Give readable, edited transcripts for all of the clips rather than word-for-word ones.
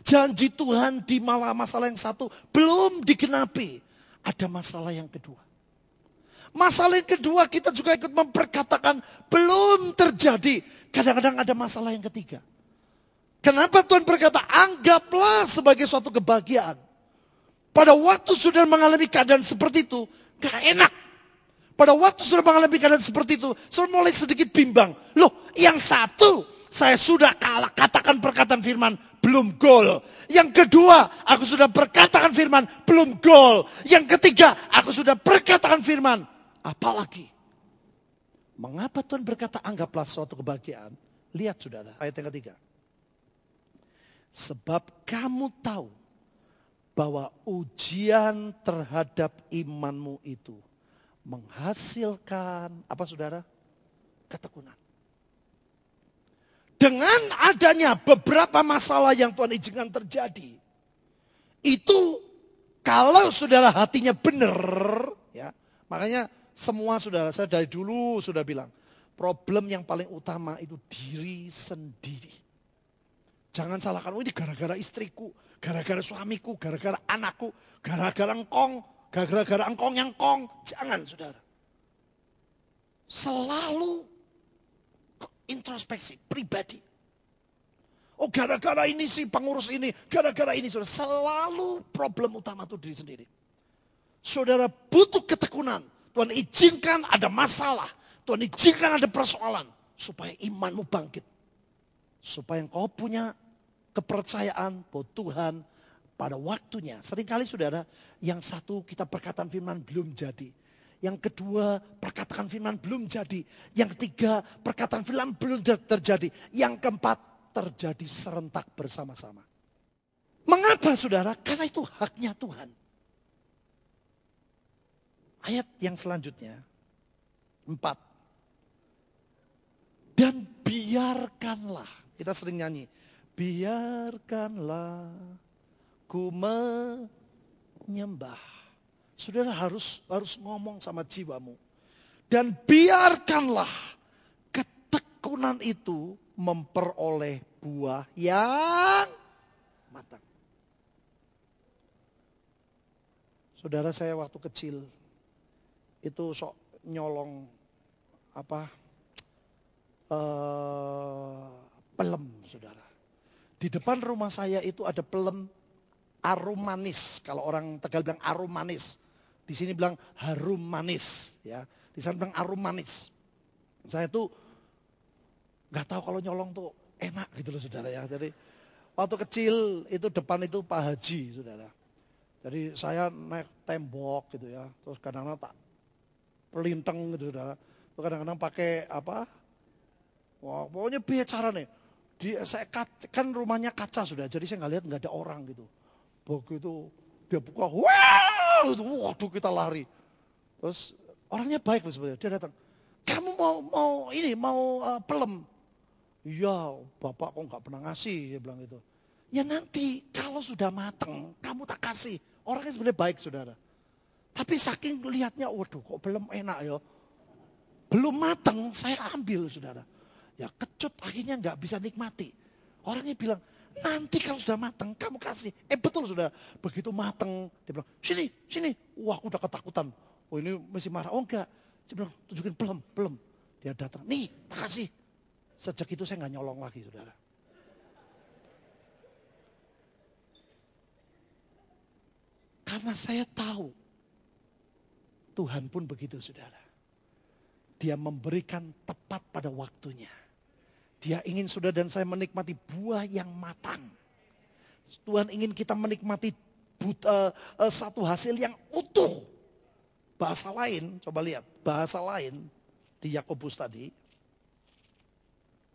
Janji Tuhan di masalah yang satu belum digenapi. Ada masalah yang kedua. Masalah yang kedua kita juga ikut memperkatakan belum terjadi. Kadang-kadang ada masalah yang ketiga. Kenapa Tuhan berkata anggaplah sebagai suatu kebahagiaan. Pada waktu sudah mengalami keadaan seperti itu, gak enak. Pada waktu sudah mengalami keadaan seperti itu, sudah mulai sedikit bimbang. Loh, yang satu saya sudah kalah, katakan perkataan firman, belum gol. Yang kedua, aku sudah berkatakan firman, belum gol. Yang ketiga, aku sudah berkatakan firman, apalagi. Mengapa Tuhan berkata anggaplah suatu kebahagiaan? Lihat saudara, ayat yang ketiga. Sebab kamu tahu bahwa ujian terhadap imanmu itu menghasilkan, apa saudara? Ketekunan. Dengan adanya beberapa masalah yang Tuhan izinkan terjadi, itu kalau saudara hatinya benar, ya, makanya semua saudara saya dari dulu sudah bilang, problem yang paling utama itu diri sendiri. Jangan salahkan, oh ini gara-gara istriku, gara-gara suamiku, gara-gara anakku, gara-gara engkong yang kong. Jangan saudara. Selalu introspeksi pribadi. Oh gara-gara ini sih pengurus ini, gara-gara ini saudara. Selalu problem utama itu diri sendiri. Saudara butuh ketekunan. Tuhan izinkan ada masalah. Tuhan izinkan ada persoalan. Supaya imanmu bangkit. Supaya engkau punya kepercayaan bahwa Tuhan pada waktunya. Seringkali saudara, yang satu kita perkataan firman belum jadi. Yang kedua, perkataan firman belum jadi. Yang ketiga, perkataan firman belum terjadi. Yang keempat, terjadi serentak bersama-sama. Mengapa saudara? Karena itu haknya Tuhan. Ayat yang selanjutnya, 4. Dan biarkanlah, kita sering nyanyi, biarkanlah ku menyembah. Saudara harus ngomong sama jiwamu. Dan biarkanlah ketekunan itu memperoleh buah yang matang. Saudara saya waktu kecil itu sok nyolong pelem saudara. Di depan rumah saya itu ada pelem arum manis. Kalau orang Tegal bilang arum manis. Di sini bilang harum manis, ya. Di sana bilang arum manis. Saya tuh nggak tahu kalau nyolong tuh enak gitu loh saudara ya. Jadi waktu kecil itu depan itu Pak Haji saudara. Jadi saya naik tembok gitu ya. Terus kadang-kadang tak pelinteng gitu saudara. Terus kadang-kadang pakai apa? Wah, pokoknya biar cara nih. Saya kan rumahnya kaca sudah. Jadi saya nggak lihat nggak ada orang gitu. Begitu dia buka, waduh kita lari. Terus orangnya baik loh sebenarnya. Dia datang, kamu mau pelem? Iya, bapak kok nggak pernah ngasih, dia bilang gitu. Ya nanti kalau sudah mateng, kamu tak kasih. Orangnya sebenarnya baik saudara. Tapi saking lihatnya, waduh kok belum enak ya. Belum mateng, saya ambil saudara. Ya kecut akhirnya nggak bisa nikmati. Orangnya bilang, nanti kalau sudah matang kamu kasih. Betul sudah. Begitu matang dia bilang sini. Wah aku udah ketakutan. Oh ini masih marah. Oh enggak. Dia bilang tunjukin belum. Dia datang. Nih tak kasih. Sejak itu saya nggak nyolong lagi saudara. Karena saya tahu Tuhan pun begitu saudara. Dia memberikan tepat pada waktunya. Dia ingin saudara dan saya menikmati buah yang matang. Tuhan ingin kita menikmati satu hasil yang utuh. Bahasa lain, coba lihat. Bahasa lain di Yakobus tadi.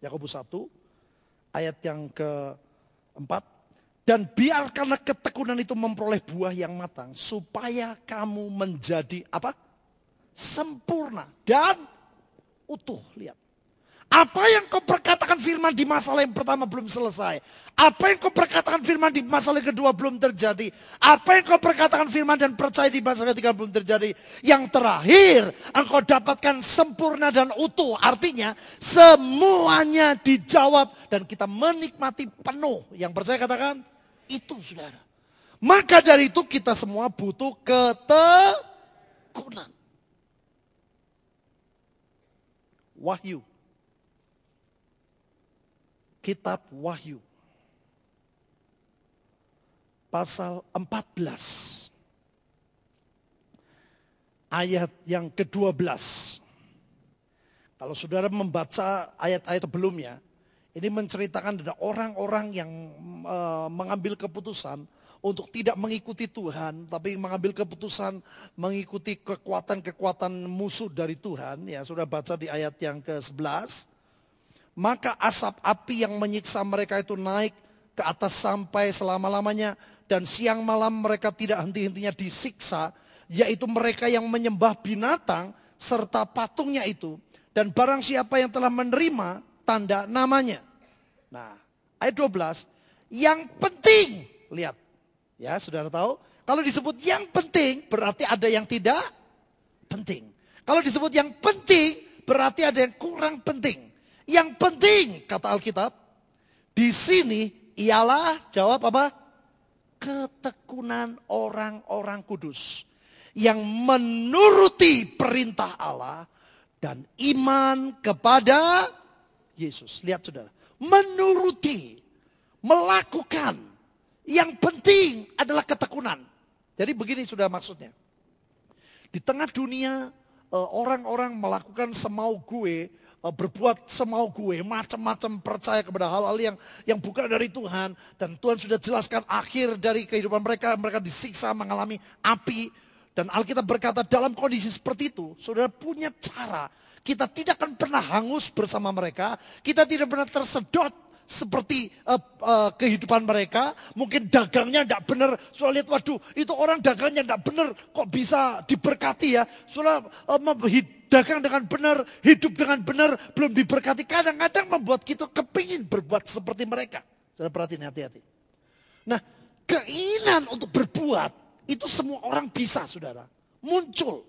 Yakobus 1 ayat yang keempat. Dan biarkanlah ketekunan itu memperoleh buah yang matang. Supaya kamu menjadi apa? Sempurna dan utuh. Lihat. Apa yang kau perkatakan firman di masalah yang pertama belum selesai. Apa yang kau perkatakan firman di masalah yang kedua belum terjadi. Apa yang kau perkatakan firman dan percaya di masalah ketiga belum terjadi. Yang terakhir engkau dapatkan sempurna dan utuh. Artinya semuanya dijawab dan kita menikmati penuh. Yang percaya katakan itu saudara. Maka dari itu kita semua butuh ketekunan. Wahyu. Kitab Wahyu. Pasal 14. Ayat yang ke-12. Kalau saudara membaca ayat-ayat sebelumnya, ini menceritakan ada orang-orang yang mengambil keputusan untuk tidak mengikuti Tuhan, tapi mengambil keputusan mengikuti kekuatan-kekuatan musuh dari Tuhan. Ya, sudah baca di ayat yang ke-11. Maka asap api yang menyiksa mereka itu naik ke atas sampai selama-lamanya. Dan siang malam mereka tidak henti-hentinya disiksa, yaitu mereka yang menyembah binatang serta patungnya itu. Dan barang siapa yang telah menerima tanda namanya. Nah, ayat 12, yang penting, lihat. Ya, saudara tahu, kalau disebut yang penting berarti ada yang tidak penting. Kalau disebut yang penting berarti ada yang kurang penting. Yang penting, kata Alkitab, di sini ialah, jawab apa? Ketekunan orang-orang kudus. Yang menuruti perintah Allah dan iman kepada Yesus. Lihat saudara, menuruti, melakukan. Yang penting adalah ketekunan. Jadi begini sudah maksudnya. Di tengah dunia orang-orang melakukan semau gue, berbuat semau gue, macam-macam percaya kepada hal-hal yang bukan dari Tuhan. Dan Tuhan sudah jelaskan akhir dari kehidupan mereka, mereka disiksa mengalami api. Dan Alkitab berkata dalam kondisi seperti itu, saudara punya cara. Kita tidak akan pernah hangus bersama mereka, kita tidak pernah tersedot seperti kehidupan mereka. Mungkin dagangnya tidak benar. Saudara lihat, waduh itu orang dagangnya tidak benar. Kok bisa diberkati ya. Saudara dagang dengan benar, hidup dengan benar, belum diberkati. Kadang-kadang membuat kita kepingin berbuat seperti mereka. Saudara perhatiin, hati-hati. Nah, keinginan untuk berbuat, itu semua orang bisa saudara. Muncul.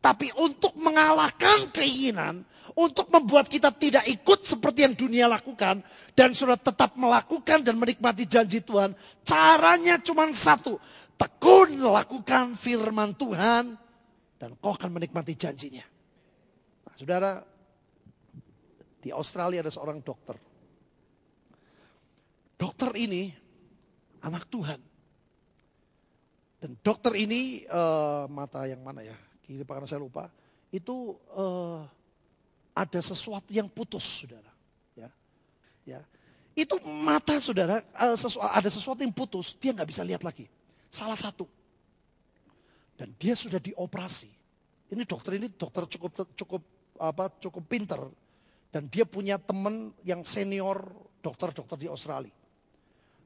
Tapi untuk mengalahkan keinginan, untuk membuat kita tidak ikut seperti yang dunia lakukan, dan sudah tetap melakukan dan menikmati janji Tuhan, caranya cuma satu. Tekun lakukan firman Tuhan, dan kau akan menikmati janjinya. Nah, saudara, di Australia ada seorang dokter. Dokter ini anak Tuhan. Dan dokter ini, mata yang mana ya? Kiri karena saya lupa, itu ada sesuatu yang putus, saudara. Ya. Itu mata saudara, ada sesuatu yang putus, dia nggak bisa lihat lagi. Salah satu. Dan dia sudah dioperasi. Ini dokter cukup pinter. Dan dia punya teman yang senior dokter-dokter di Australia.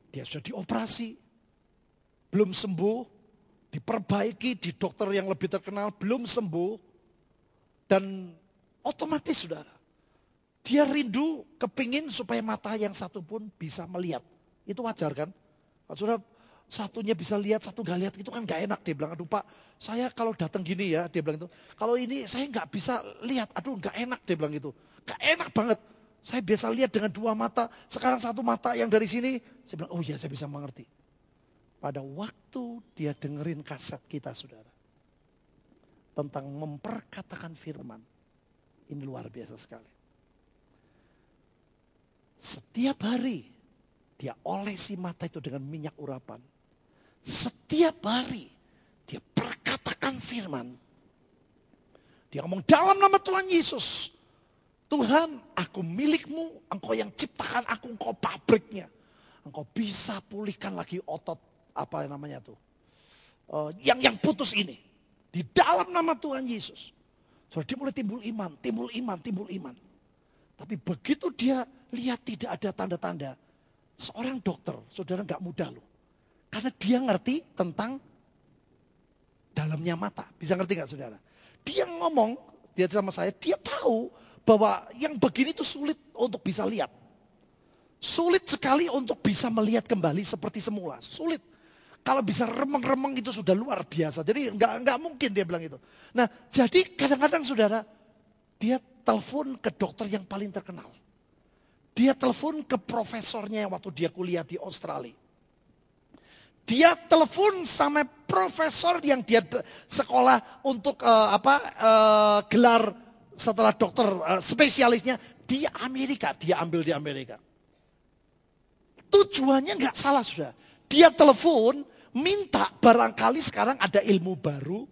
Dia sudah dioperasi, belum sembuh. Diperbaiki di dokter yang lebih terkenal, belum sembuh. Dan otomatis saudara, dia rindu, kepingin supaya mata yang satu pun bisa melihat. Itu wajar kan? Saudara, satunya bisa lihat, satu gak lihat, itu kan gak enak. Dia bilang, aduh Pak, saya kalau datang gini ya, dia bilang itu. Kalau ini saya gak bisa lihat, aduh gak enak, dia bilang gitu. Gak enak banget. Saya biasa lihat dengan dua mata, sekarang satu mata yang dari sini. Saya bilang, oh iya saya bisa mengerti. Pada waktu dia dengerin kaset kita saudara. Tentang memperkatakan firman. Ini luar biasa sekali. Setiap hari dia olesi mata itu dengan minyak urapan. Setiap hari dia perkatakan firman. Dia ngomong dalam nama Tuhan Yesus. Tuhan, aku milikmu, engkau yang ciptakan aku, engkau pabriknya. Engkau bisa pulihkan lagi otot. Apa namanya tuh, yang putus ini, di dalam nama Tuhan Yesus. So, dia mulai timbul iman. Tapi begitu dia lihat tidak ada tanda-tanda, seorang dokter, saudara nggak mudah loh, karena dia ngerti tentang dalamnya mata. Bisa ngerti nggak saudara? Dia ngomong, dia sama saya, dia tahu bahwa yang begini itu sulit untuk bisa lihat, sulit sekali untuk bisa melihat kembali seperti semula, sulit. Kalau bisa remeng-remeng itu sudah luar biasa. Jadi nggak mungkin dia bilang itu. Nah jadi kadang-kadang saudara, dia telepon ke dokter yang paling terkenal. Dia telepon ke profesornya waktu dia kuliah di Australia. Dia telepon sama profesor yang dia sekolah untuk gelar setelah dokter spesialisnya di Amerika. Dia ambil di Amerika. Tujuannya nggak salah sudah. Dia telepon minta barangkali sekarang ada ilmu baru